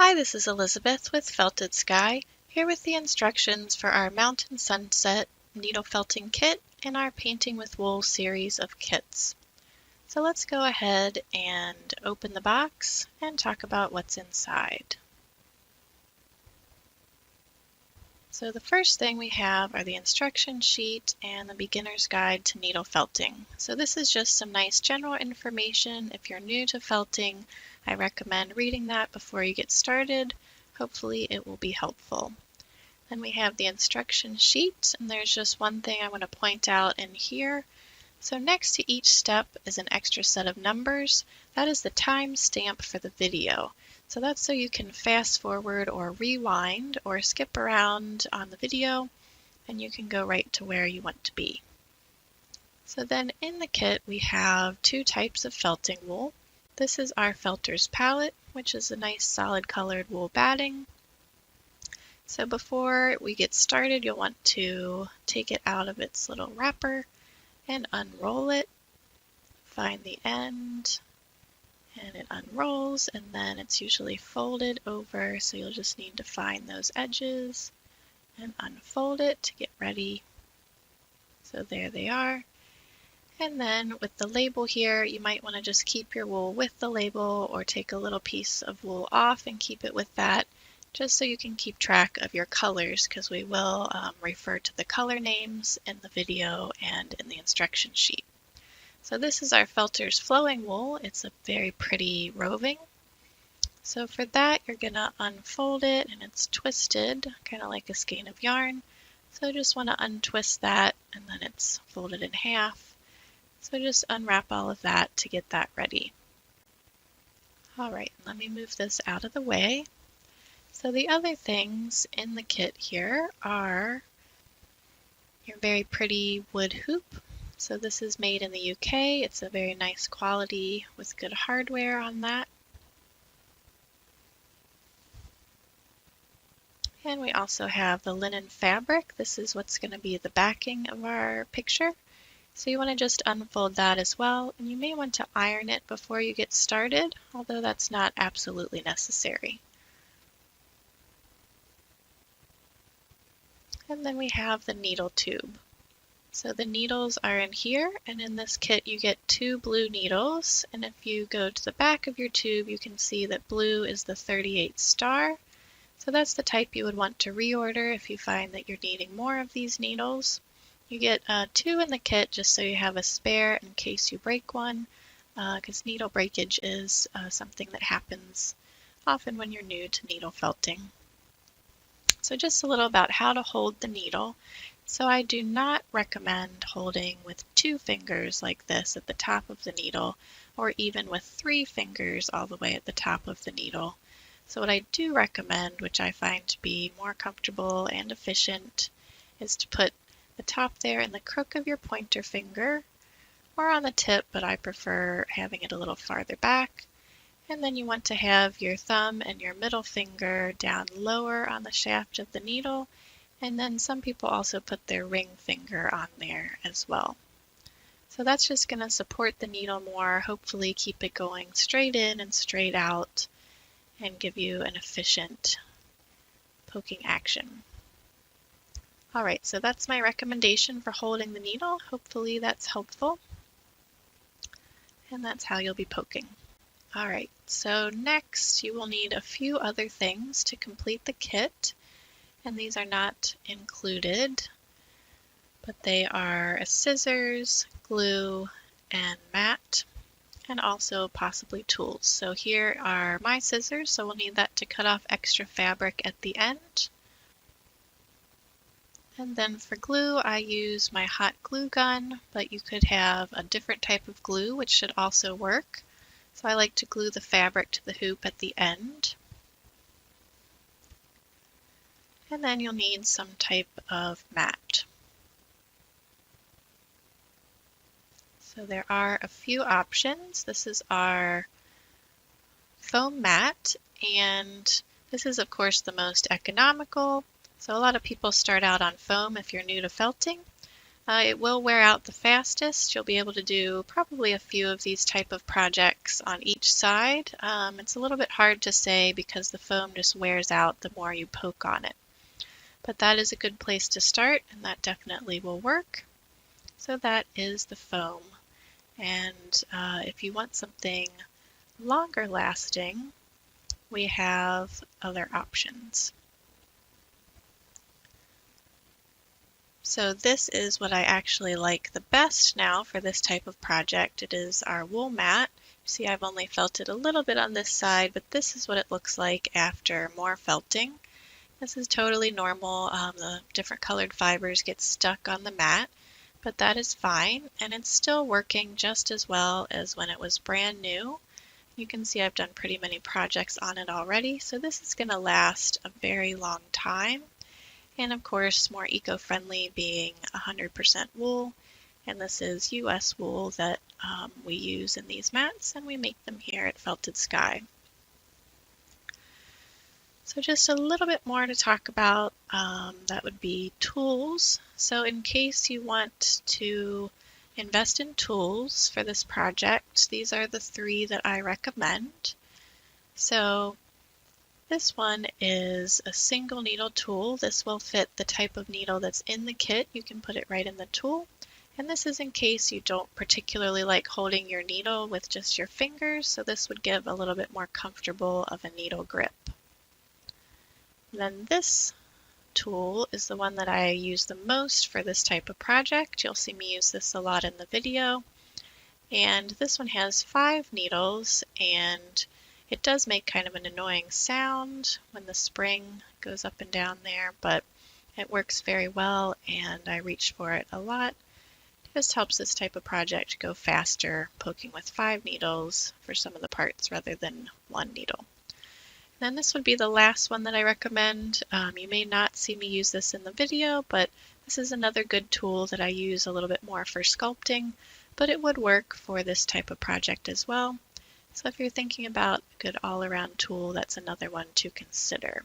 Hi, this is Elizabeth with Felted Sky, here with the instructions for our Mountain Sunset needle felting kit and our Painting with Wool series of kits. So let's go ahead and open the box and talk about what's inside. So the first thing we have are the instruction sheet and the beginner's guide to needle felting. So this is just some nice general information. If you're new to felting, I recommend reading that before you get started. Hopefully it will be helpful. Then we have the instruction sheet, and there's just one thing I want to point out in here. So next to each step is an extra set of numbers. That is the time stamp for the video. So that's so you can fast forward or rewind or skip around on the video, and you can go right to where you want to be. So then in the kit we have two types of felting wool. This is our felter's palette, which is a nice solid colored wool batting. So before we get started, you'll want to take it out of its little wrapper and unroll it. Find the end, and it unrolls, and then it's usually folded over, so you'll just need to find those edges and unfold it to get ready. So there they are. And then with the label here, you might want to just keep your wool with the label or take a little piece of wool off and keep it with that, just so you can keep track of your colors, because we will refer to the color names in the video and in the instruction sheet. So this is our Felter's flowing wool. It's a very pretty roving. So for that, you're going to unfold it, and it's twisted, kind of like a skein of yarn. So just want to untwist that, and then it's folded in half. So just unwrap all of that to get that ready. All right, let me move this out of the way. So the other things in the kit here are your very pretty wood hoop. So this is made in the UK. It's a very nice quality with good hardware on that. And we also have the linen fabric. This is what's going to be the backing of our picture. So you want to just unfold that as well, and you may want to iron it before you get started, although that's not absolutely necessary. And then we have the needle tube. So the needles are in here, and in this kit you get two blue needles, and if you go to the back of your tube you can see that blue is the 38 star. So that's the type you would want to reorder if you find that you're needing more of these needles. You get two in the kit just so you have a spare in case you break one, because needle breakage is something that happens often when you're new to needle felting. So just a little about how to hold the needle. So I do not recommend holding with 2 fingers like this at the top of the needle, or even with 3 fingers all the way at the top of the needle. So what I do recommend, which I find to be more comfortable and efficient, is to put the top there in the crook of your pointer finger, or on the tip, but I prefer having it a little farther back. And then you want to have your thumb and your middle finger down lower on the shaft of the needle, and then some people also put their ring finger on there as well. So that's just going to support the needle more, hopefully keep it going straight in and straight out, and give you an efficient poking action. Alright, so that's my recommendation for holding the needle. Hopefully that's helpful. And that's how you'll be poking. Alright, so next you will need a few other things to complete the kit. And these are not included, but they are scissors, glue, and mat, and also possibly tools. So here are my scissors, so we'll need that to cut off extra fabric at the end. And then for glue, I use my hot glue gun, but you could have a different type of glue, which should also work. So I like to glue the fabric to the hoop at the end. And then you'll need some type of mat. So there are a few options. This is our foam mat, and this is of course the most economical. So a lot of people start out on foam if you're new to felting. It will wear out the fastest. You'll be able to do probably a few of these type of projects on each side. It's a little bit hard to say because the foam just wears out the more you poke on it. But that is a good place to start, and that definitely will work. So that is the foam. And if you want something longer lasting, we have other options. So this is what I actually like the best now for this type of project. It is our wool mat. See, I've only felted a little bit on this side, but this is what it looks like after more felting. This is totally normal. The different colored fibers get stuck on the mat, but that is fine, and it's still working just as well as when it was brand new. You can see I've done pretty many projects on it already, so this is going to last a very long time. And of course, more eco-friendly being 100% wool, and this is US wool that we use in these mats, and we make them here at Felted Sky. So just a little bit more to talk about, that would be tools. So in case you want to invest in tools for this project, these are the 3 that I recommend. So this one is a single needle tool. This will fit the type of needle that's in the kit. You can put it right in the tool. And this is in case you don't particularly like holding your needle with just your fingers, so this would give a little bit more comfortable of a needle grip. Then this tool is the one that I use the most for this type of project. You'll see me use this a lot in the video. And this one has 5 needles, and it does make kind of an annoying sound when the spring goes up and down there, but it works very well and I reach for it a lot. It just helps this type of project go faster, poking with 5 needles for some of the parts rather than 1 needle. Then this would be the last one that I recommend. You may not see me use this in the video, but this is another good tool that I use a little bit more for sculpting, but it would work for this type of project as well. So if you're thinking about a good all-around tool, that's another one to consider.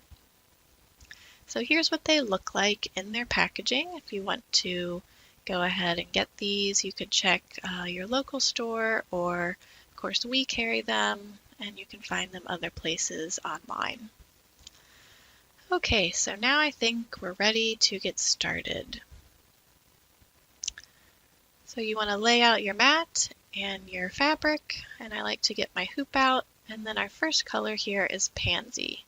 So here's what they look like in their packaging. If you want to go ahead and get these, you could check your local store, or of course we carry them, and you can find them other places online. Okay, so now I think we're ready to get started. So you want to lay out your mat and your fabric, and I like to get my hoop out, and then our first color here is pansy.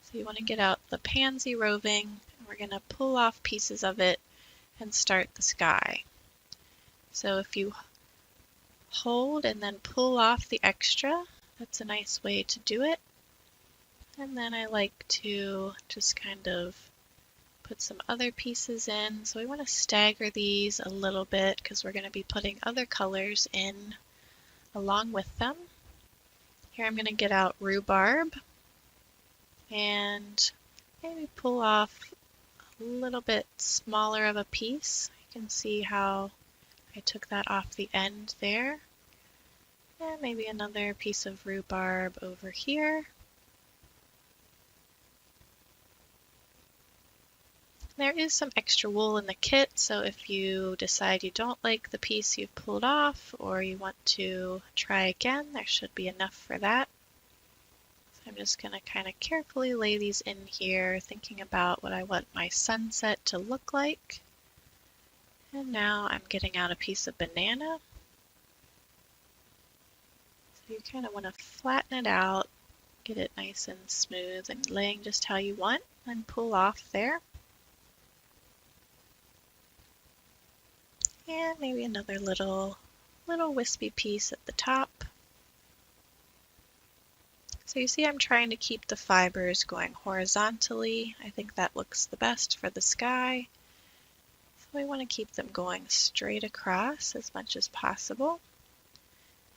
So you want to get out the pansy roving, and we're going to pull off pieces of it and start the sky. So if you hold and then pull off the extra, that's a nice way to do it. And then I like to just kind of put some other pieces in. So we want to stagger these a little bit because we're going to be putting other colors in along with them. Here I'm going to get out rhubarb and maybe pull off a little bit smaller of a piece. You can see how I took that off the end there. And maybe another piece of rhubarb over here. There is some extra wool in the kit, so if you decide you don't like the piece you've pulled off or you want to try again, there should be enough for that. So I'm just going to kind of carefully lay these in here, thinking about what I want my sunset to look like. And now I'm getting out a piece of banana. So you kind of want to flatten it out, get it nice and smooth and laying just how you want, and pull off there. And maybe another little wispy piece at the top. So you see I'm trying to keep the fibers going horizontally. I think that looks the best for the sky. So we want to keep them going straight across as much as possible.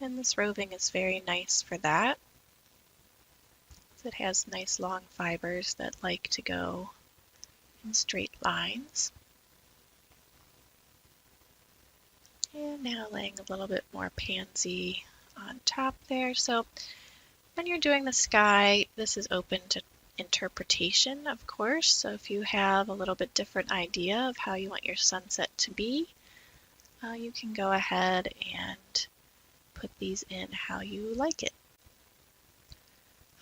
And this roving is very nice for that. It has nice long fibers that like to go in straight lines. And now laying a little bit more pansy on top there. So when you're doing the sky, this is open to interpretation, of course. So if you have a little bit different idea of how you want your sunset to be, you can go ahead and put these in how you like it.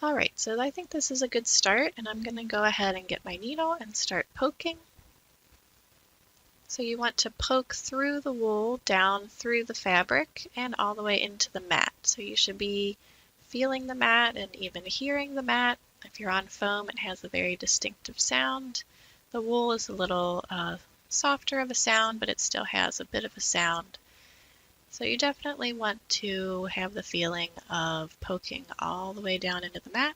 Alright, so I think this is a good start, and I'm going to go ahead and get my needle and start poking. So you want to poke through the wool, down through the fabric, and all the way into the mat. So you should be feeling the mat and even hearing the mat. If you're on foam, it has a very distinctive sound. The wool is a little softer of a sound, but it still has a bit of a sound. So you definitely want to have the feeling of poking all the way down into the mat.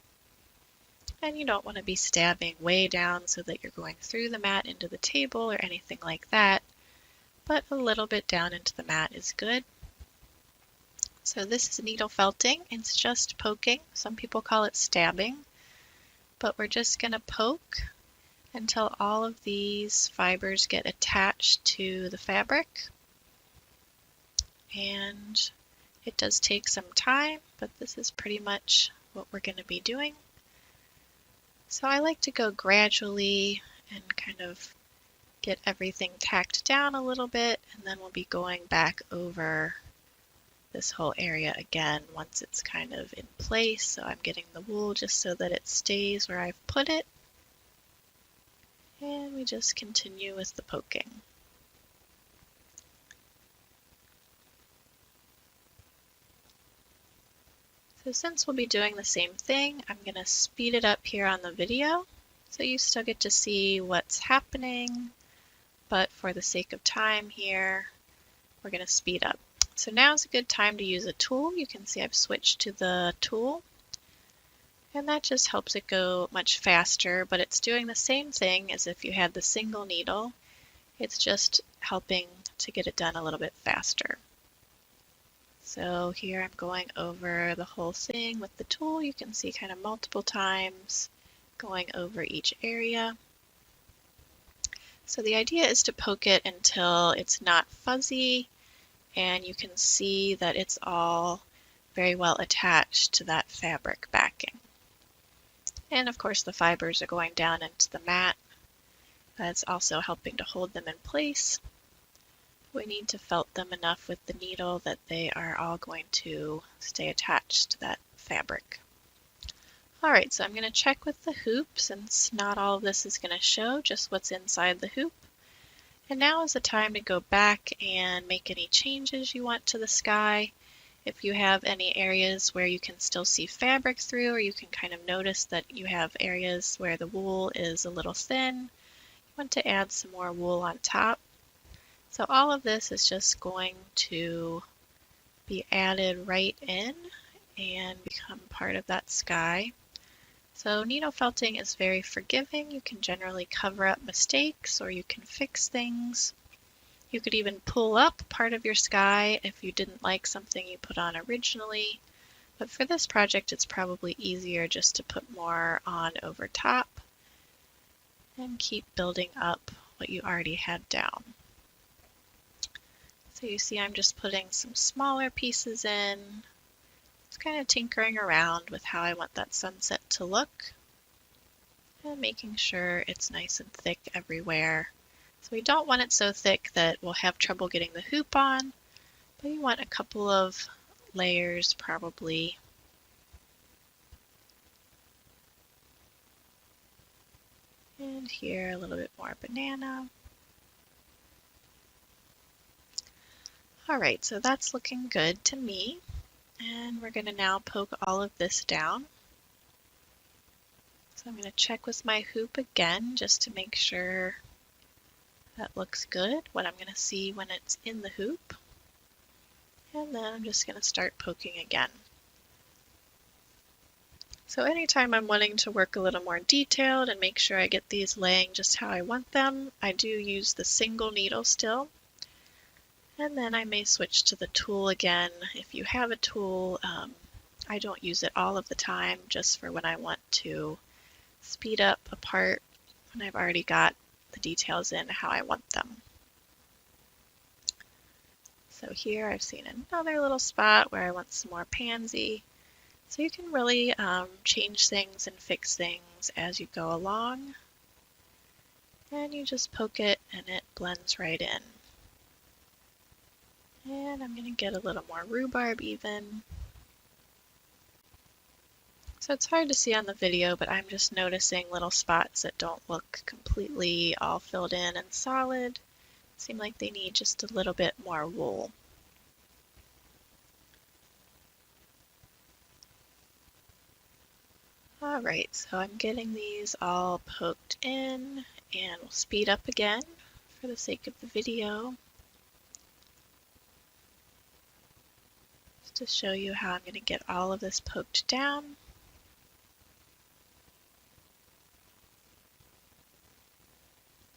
And you don't want to be stabbing way down so that you're going through the mat into the table or anything like that, but a little bit down into the mat is good. So this is needle felting. It's just poking. Some people call it stabbing, but we're just going to poke until all of these fibers get attached to the fabric. And it does take some time, but this is pretty much what we're going to be doing. So I like to go gradually and kind of get everything tacked down a little bit, and then we'll be going back over this whole area again once it's kind of in place. So I'm getting the wool just so that it stays where I've put it. And we just continue with the poking. So since we'll be doing the same thing, I'm going to speed it up here on the video so you still get to see what's happening, but for the sake of time here, we're going to speed up. So now is a good time to use a tool. You can see I've switched to the tool, and that just helps it go much faster, but it's doing the same thing as if you had the single needle. It's just helping to get it done a little bit faster. So here I'm going over the whole thing with the tool. You can see kind of multiple times going over each area. So the idea is to poke it until it's not fuzzy and you can see that it's all very well attached to that fabric backing. And of course the fibers are going down into the mat. That's also helping to hold them in place. We need to felt them enough with the needle that they are all going to stay attached to that fabric. Alright, so I'm going to check with the hoop since not all of this is going to show, just what's inside the hoop. And now is the time to go back and make any changes you want to the sky. If you have any areas where you can still see fabric through, or you can kind of notice that you have areas where the wool is a little thin, you want to add some more wool on top. So all of this is just going to be added right in and become part of that sky. So needle felting is very forgiving. You can generally cover up mistakes or you can fix things. You could even pull up part of your sky if you didn't like something you put on originally. But for this project, it's probably easier just to put more on over top and keep building up what you already had down. So you see I'm just putting some smaller pieces in, just kind of tinkering around with how I want that sunset to look, and making sure it's nice and thick everywhere. So we don't want it so thick that we'll have trouble getting the hoop on, but you want a couple of layers probably. And here a little bit more banana. Alright, so that's looking good to me. And we're going to now poke all of this down. So I'm going to check with my hoop again just to make sure that looks good, what I'm going to see when it's in the hoop. And then I'm just going to start poking again. So anytime I'm wanting to work a little more detailed and make sure I get these laying just how I want them, I do use the single needle still. And then I may switch to the tool again. If you have a tool, I don't use it all of the time, just for when I want to speed up a part when I've already got the details in how I want them. So here I've seen another little spot where I want some more pansy. So you can really change things and fix things as you go along. And you just poke it and it blends right in. And I'm going to get a little more rhubarb even. So it's hard to see on the video, but I'm just noticing little spots that don't look completely all filled in and solid. Seem like they need just a little bit more wool. Alright, so I'm getting these all poked in, and we'll speed up again for the sake of the video, just to show you how I'm going to get all of this poked down.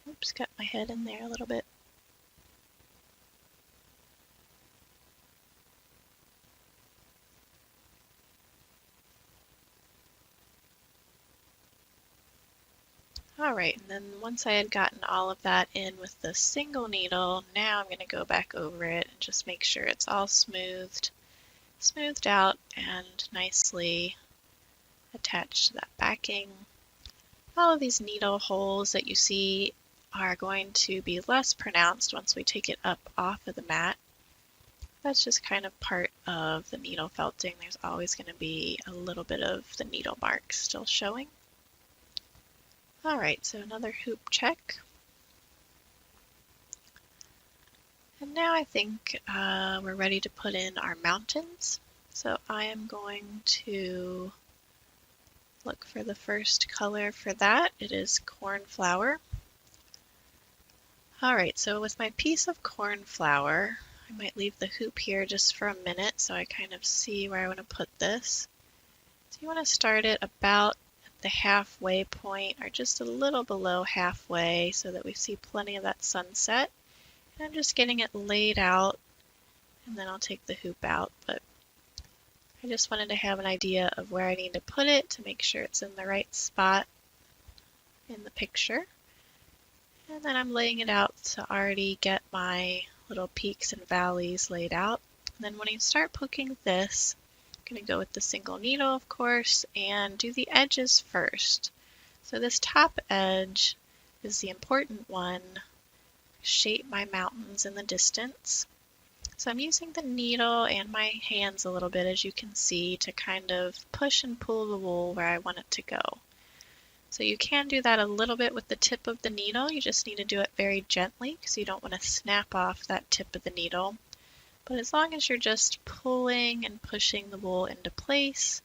Oops, got my head in there a little bit. Alright, and then once I had gotten all of that in with the single needle, now I'm going to go back over it and just make sure it's all smoothed out and nicely attached to that backing. All of these needle holes that you see are going to be less pronounced once we take it up off of the mat. That's just kind of part of the needle felting. There's always going to be a little bit of the needle marks still showing. Alright, so another hoop check. And now I think we're ready to put in our mountains. So I am going to look for the first color for that. It is cornflower. Alright, so with my piece of cornflower, I might leave the hoop here just for a minute so I kind of see where I want to put this. So you want to start it about the halfway point or just a little below halfway so that we see plenty of that sunset. And I'm just getting it laid out, and then I'll take the hoop out, but I just wanted to have an idea of where I need to put it to make sure it's in the right spot in the picture. And then I'm laying it out to already get my little peaks and valleys laid out. And then when you start poking this, I'm going to go with the single needle, of course, and do the edges first. So this top edge is the important one. Shape my mountains in the distance. So I'm using the needle and my hands a little bit, as you can see, to kind of push and pull the wool where I want it to go. So you can do that a little bit with the tip of the needle. You just need to do it very gently because you don't want to snap off that tip of the needle. But as long as you're just pulling and pushing the wool into place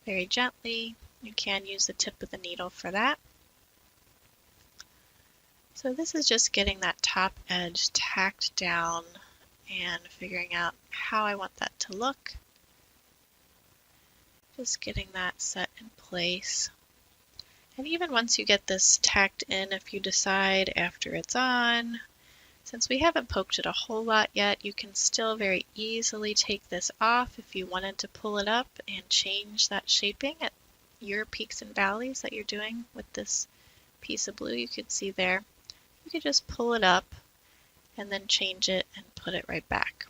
very gently, you can use the tip of the needle for that. So this is just getting that top edge tacked down and figuring out how I want that to look. Just getting that set in place. And even once you get this tacked in, if you decide after it's on, since we haven't poked it a whole lot yet, you can still very easily take this off if you wanted to pull it up and change that shaping at your peaks and valleys that you're doing with this piece of blue you could see there. You could just pull it up and then change it and put it right back.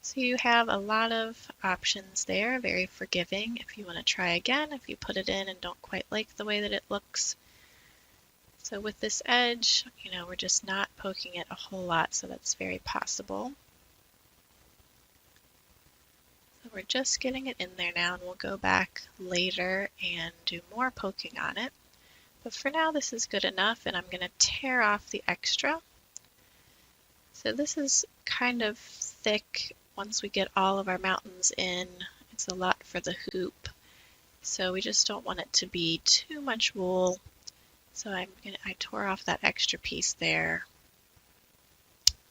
So you have a lot of options there, very forgiving if you want to try again, if you put it in and don't quite like the way that it looks. So with this edge, we're just not poking it a whole lot, so that's very possible. So we're just getting it in there now, and we'll go back later and do more poking on it. But for now, this is good enough, and I'm going to tear off the extra. So this is kind of thick once we get all of our mountains in. It's a lot for the hoop, so we just don't want it to be too much wool. So I tore off that extra piece there.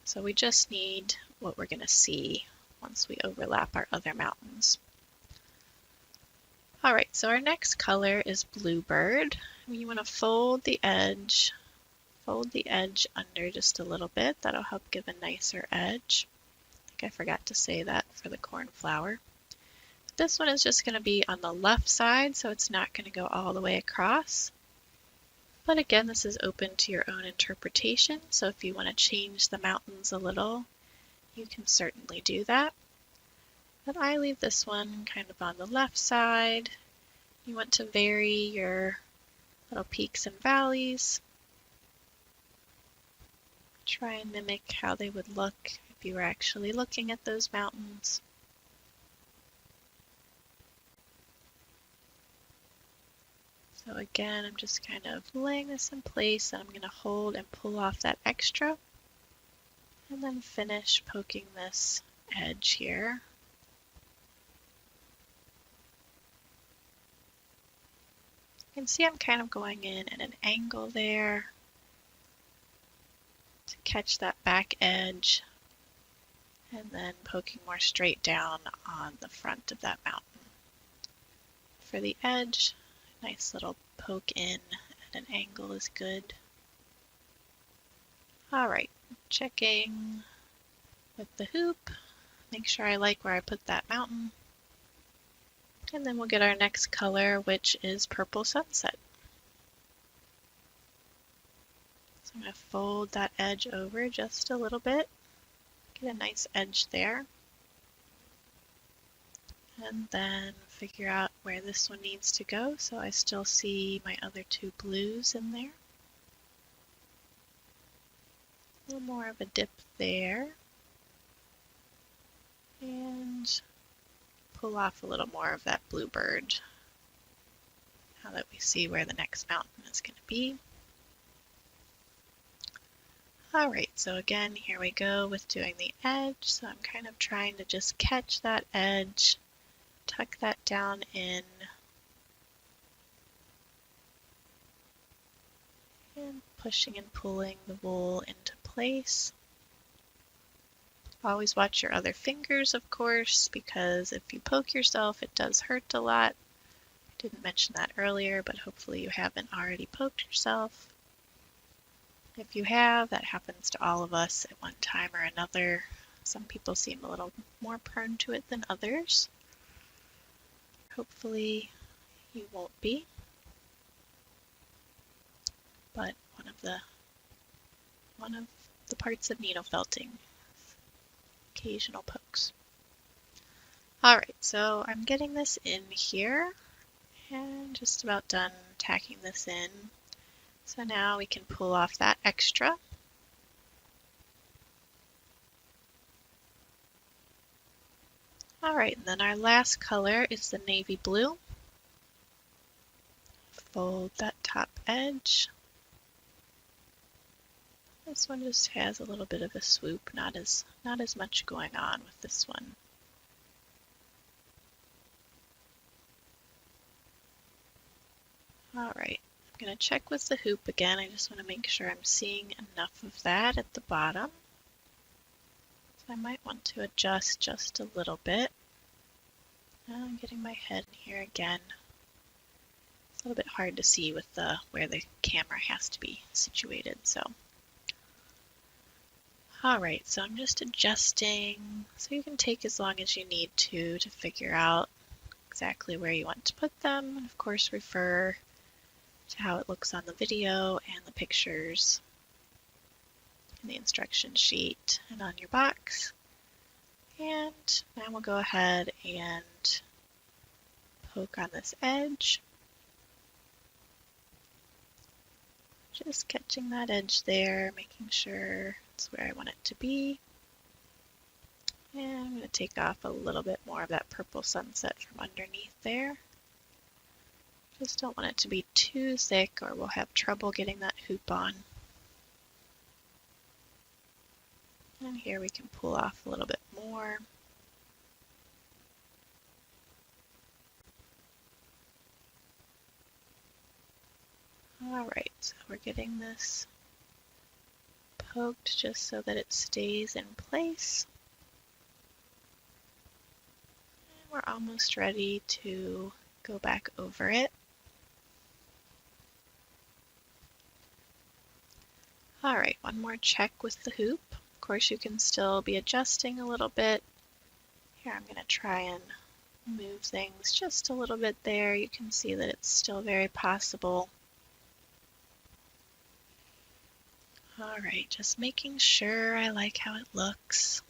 So we just need what we're going to see once we overlap our other mountains. Alright, so our next color is Bluebird. You want to fold the edge under just a little bit. That'll help give a nicer edge. I think I forgot to say that for the cornflower. This one is just going to be on the left side, so it's not going to go all the way across. But again, this is open to your own interpretation, so if you want to change the mountains a little, you can certainly do that. But I leave this one kind of on the left side. You want to vary your little peaks and valleys. Try and mimic how they would look if you were actually looking at those mountains. So again, I'm just kind of laying this in place, and I'm going to hold and pull off that extra, and then finish poking this edge here. You can see I'm kind of going in at an angle there to catch that back edge, and then poking more straight down on the front of that mountain. For the edge, nice little poke in at an angle is good. Alright, checking with the hoop, make sure I like where I put that mountain. And then we'll get our next color, which is Purple Sunset. So I'm going to fold that edge over just a little bit, get a nice edge there. And then figure out where this one needs to go. So I still see my other two blues in there. A little more of a dip there. And pull off a little more of that bluebird now that we see where the next mountain is going to be. Alright, so again, here we go with doing the edge. So I'm kind of trying to just catch that edge, tuck that down in, and pushing and pulling the wool into place. Always watch your other fingers, of course, because if you poke yourself, it does hurt a lot. I didn't mention that earlier, but hopefully you haven't already poked yourself. If you have, that happens to all of us at one time or another. Some people seem a little more prone to it than others. Hopefully you won't be. But one of the parts of needle felting, occasional pokes. Alright, so I'm getting this in here and just about done tacking this in. So now we can pull off that extra. Alright, and then our last color is the navy blue. Fold that top edge. This one just has a little bit of a swoop, not as much going on with this one. Alright. I'm going to check with the hoop again. I just want to make sure I'm seeing enough of that at the bottom. So I might want to adjust just a little bit. Now I'm getting my head in here again. It's a little bit hard to see with where the camera has to be situated. So, alright, so I'm just adjusting. So you can take as long as you need to figure out exactly where you want to put them. And of course, refer to how it looks on the video and the pictures in the instruction sheet and on your box. And now we'll go ahead and poke on this edge. Just catching that edge there, making sure it's where I want it to be. And I'm going to take off a little bit more of that Purple Sunset from underneath there. Just don't want it to be too thick or we'll have trouble getting that hoop on. And here we can pull off a little bit more. Alright, so we're getting this poked just so that it stays in place. And we're almost ready to go back over it. Alright, one more check with the hoop. Of course, you can still be adjusting a little bit. Here, I'm going to try and move things just a little bit there. You can see that it's still very possible. Alright, just making sure I like how it looks.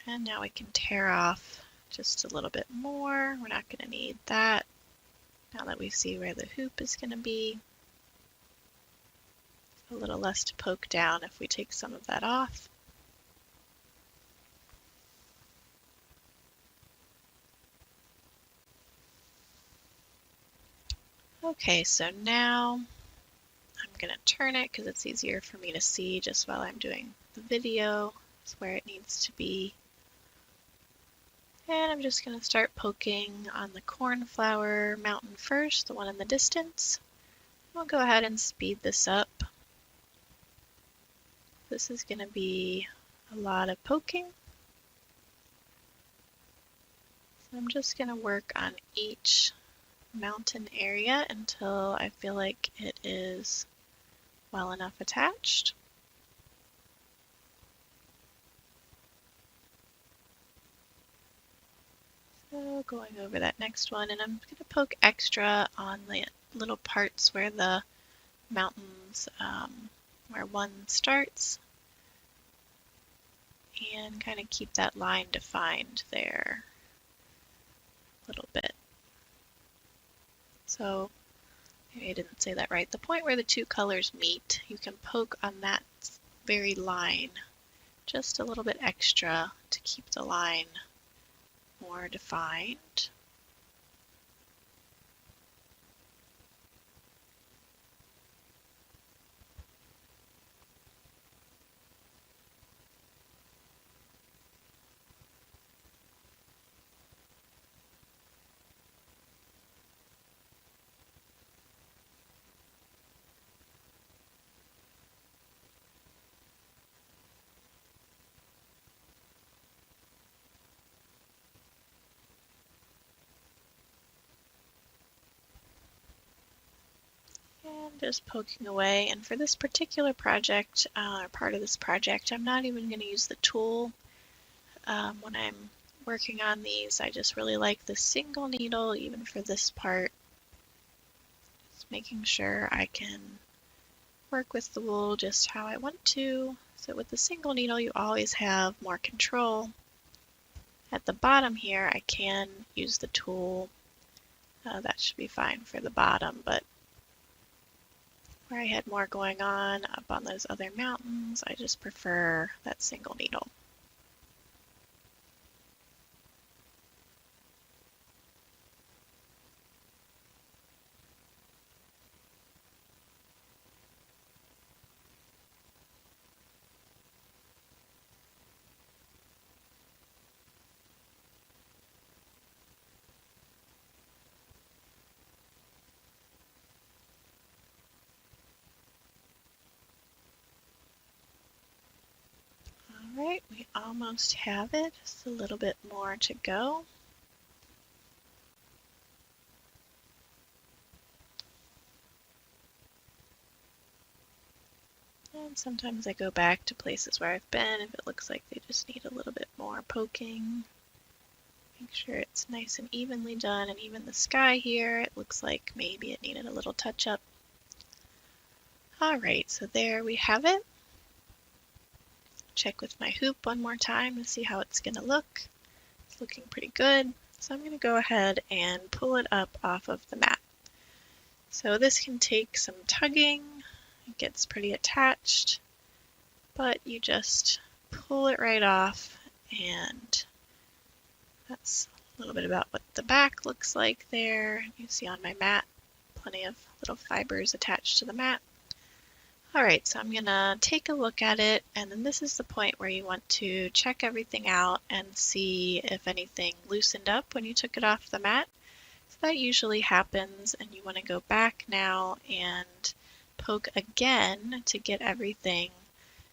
And now we can tear off just a little bit more. We're not going to need that now that we see where the hoop is going to be. A little less to poke down if we take some of that off. Okay, so now I'm going to turn it because it's easier for me to see just while I'm doing the video. It's where it needs to be. And I'm just going to start poking on the cornflower mountain first, the one in the distance. We'll go ahead and speed this up. This is going to be a lot of poking. So I'm just going to work on each mountain area until I feel like it is well enough attached. So going over that next one, and I'm going to poke extra on the little parts where the mountains, where one starts, and kind of keep that line defined there a little bit. So maybe I didn't say that right. The point where the two colors meet, you can poke on that very line just a little bit extra to keep the line more defined. And just poking away. And for this particular project, or part of this project, I'm not even going to use the tool. When I'm working on these, I just really like the single needle, even for this part. Just making sure I can work with the wool just how I want to. So with the single needle, you always have more control. At the bottom here, I can use the tool. That should be fine for the bottom, but where I had more going on up on those other mountains, I just prefer that single needle. All right, we almost have it. Just a little bit more to go. And sometimes I go back to places where I've been if it looks like they just need a little bit more poking. Make sure it's nice and evenly done, and even the sky here, it looks like maybe it needed a little touch up. All right, so there we have it. Check with my hoop one more time to see how it's going to look. It's looking pretty good. So I'm going to go ahead and pull it up off of the mat. So this can take some tugging. It gets pretty attached, but you just pull it right off, and that's a little bit about what the back looks like there. You see on my mat, plenty of little fibers attached to the mat. All right, so I'm gonna take a look at it, and then this is the point where you want to check everything out and see if anything loosened up when you took it off the mat. So that usually happens, and you want to go back now and poke again to get everything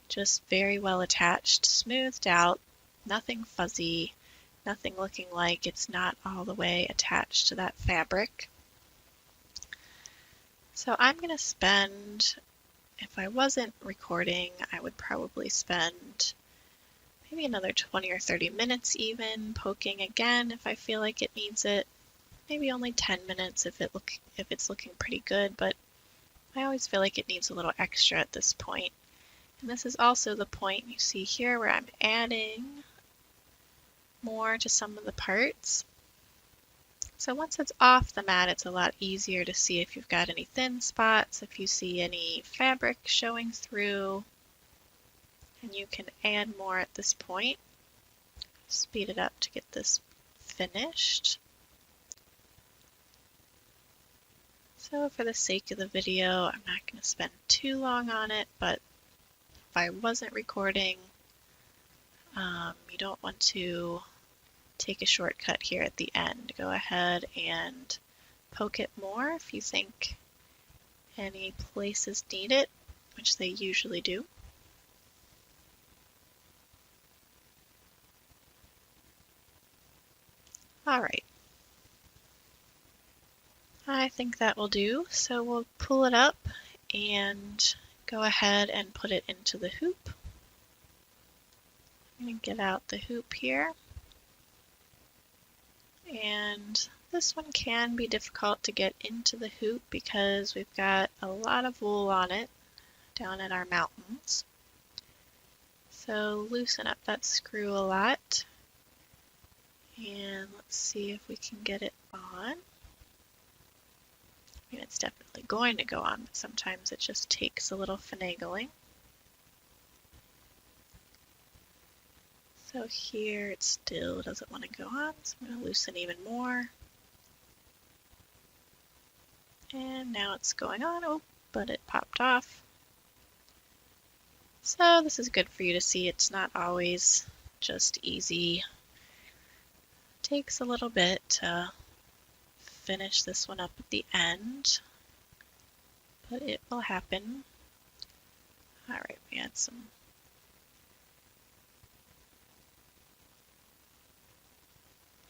just very well attached, smoothed out, nothing fuzzy, nothing looking like it's not all the way attached to that fabric. So I'm going to spend, if I wasn't recording, I would probably spend maybe another 20 or 30 minutes even poking again if I feel like it needs it. Maybe only 10 minutes if it's looking pretty good, but I always feel like it needs a little extra at this point. And this is also the point you see here where I'm adding more to some of the parts. So once it's off the mat, it's a lot easier to see if you've got any thin spots, if you see any fabric showing through, and you can add more at this point. Speed it up to get this finished. So for the sake of the video, I'm not going to spend too long on it, but if I wasn't recording, you don't want to take a shortcut here at the end. Go ahead and poke it more if you think any places need it, which they usually do. All right. I think that will do. So we'll pull it up and go ahead and put it into the hoop. I'm going to get out the hoop here. And this one can be difficult to get into the hoop because we've got a lot of wool on it down at our mountains. So loosen up that screw a lot. And let's see if we can get it on. I mean, it's definitely going to go on, but sometimes it just takes a little finagling. So here it still doesn't want to go on, so I'm going to loosen even more. And now it's going on. Oh, but it popped off. So this is good for you to see. It's not always just easy. It takes a little bit to finish this one up at the end, but it will happen. All right, we had some.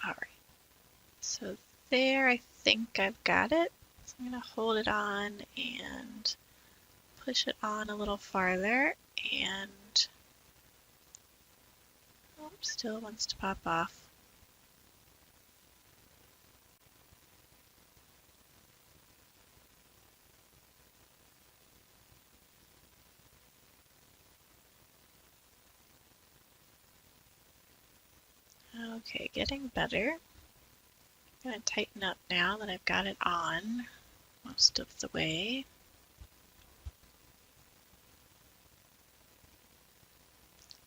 All right, so there, I think I've got it. So I'm going to hold it on and push it on a little farther, and oh, still wants to pop off. Okay, getting better. I'm going to tighten up now that I've got it on most of the way.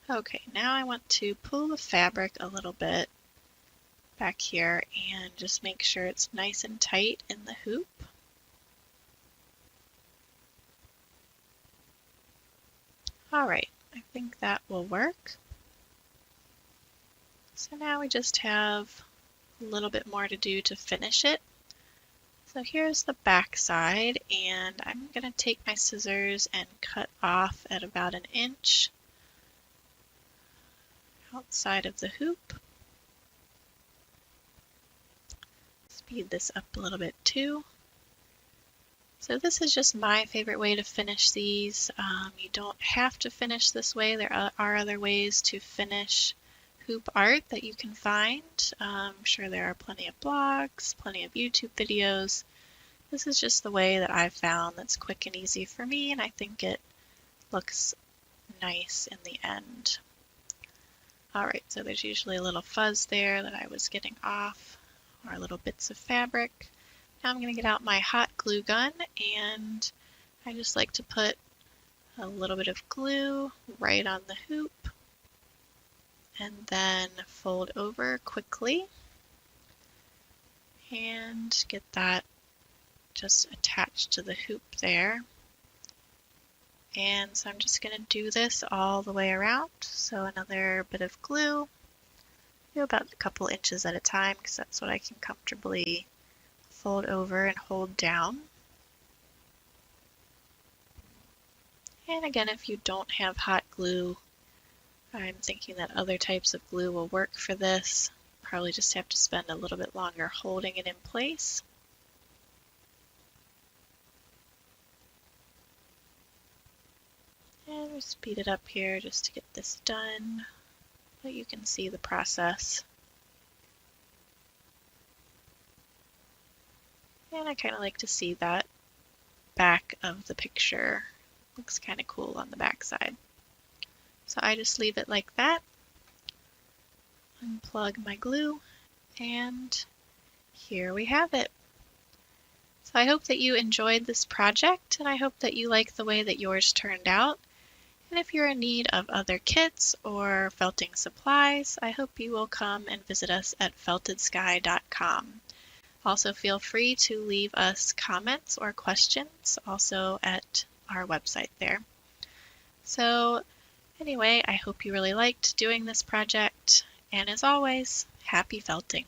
Okay, now I want to pull the fabric a little bit back here and just make sure it's nice and tight in the hoop. All right, I think that will work. So now we just have a little bit more to do to finish it. So here's the back side, and I'm going to take my scissors and cut off at about 1 inch outside of the hoop. Speed this up a little bit too. So this is just my favorite way to finish these. You don't have to finish this way. There are other ways to finish hoop art that you can find. I'm sure there are plenty of blogs, plenty of YouTube videos. This is just the way that I've found that's quick and easy for me, and I think it looks nice in the end. Alright, so there's usually a little fuzz there that I was getting off, or little bits of fabric. Now I'm going to get out my hot glue gun, and I just like to put a little bit of glue right on the hoop and then fold over quickly and get that just attached to the hoop there. And so I'm just going to do this all the way around. So another bit of glue, do about a couple inches at a time because that's what I can comfortably fold over and hold down. And again, if you don't have hot glue, I'm thinking that other types of glue will work for this. Probably just have to spend a little bit longer holding it in place. And we speed it up here just to get this done, but you can see the process. And I kind of like to see that back of the picture. Looks kind of cool on the back side. So I just leave it like that, unplug my glue, and here we have it. So I hope that you enjoyed this project, and I hope that you like the way that yours turned out. And if you're in need of other kits or felting supplies, I hope you will come and visit us at feltedsky.com. Also feel free to leave us comments or questions also at our website there. So anyway, I hope you really liked doing this project, and as always, happy felting!